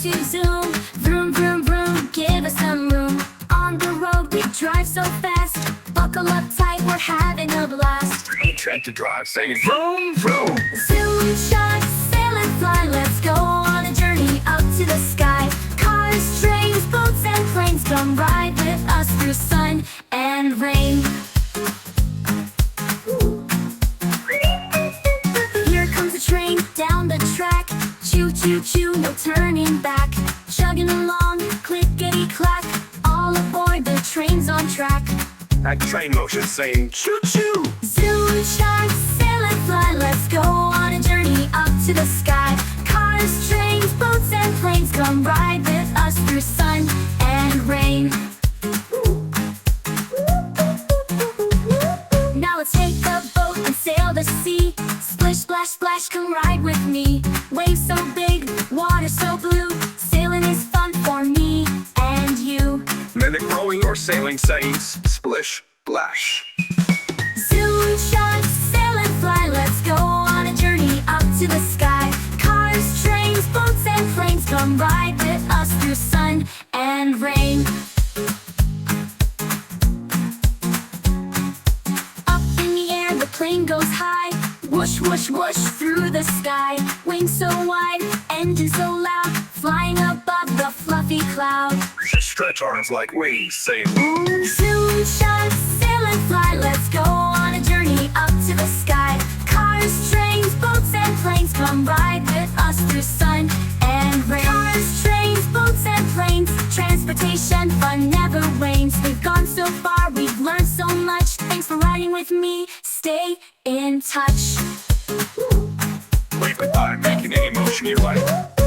to zoom. Vroom, vroom, vroom, give us some room. On the road we drive so fast. Buckle up tight, we're having a blast. Try to drive, singing vroom, vroom. Zoom, chug, sail and fly. Let's go on a journey up to the sky. Cars, trains, boats, and planes, come ride with us through sun and rain. Here comes the train down the track. Choo, choo, choo, no turning back. Chugging along, clickety clack. All aboard, the train's on track. At train motion, saying choo choo. Zoom, chug, sail and fly. Let's go on a journey up to the sky. Cars, trains, boats, and planes, come ride with us through sun and rain. Now let's take a boat and sail the sea. Splish, splash, splash, come ride with me. Waves so big, water so blue. Sailing is fun for me and you. Mimic rowing or sailing, saying splish, splash. Zoom, chug, sail and fly. Let's go on a journey up to the sky. Cars, trains, boats, and planes, come ride with us through sun and rain. Up in the air, the plane goes high. Whoosh, whoosh, whoosh through the sky. Wings so wide, engine so loud. Flying above the fluffy cloud. Stretch arms like wings, saying Zoom, chug, sail and fly. Let's go on a journey up to the sky. Cars, trains, boats, and planes, come ride with us through sun and rain. Cars, trains, boats, and planes, transportation fun never wanes. We've gone so far, we've learned so much. Thanks for riding with me, stay in touch. wave goodbye, making any motion you like.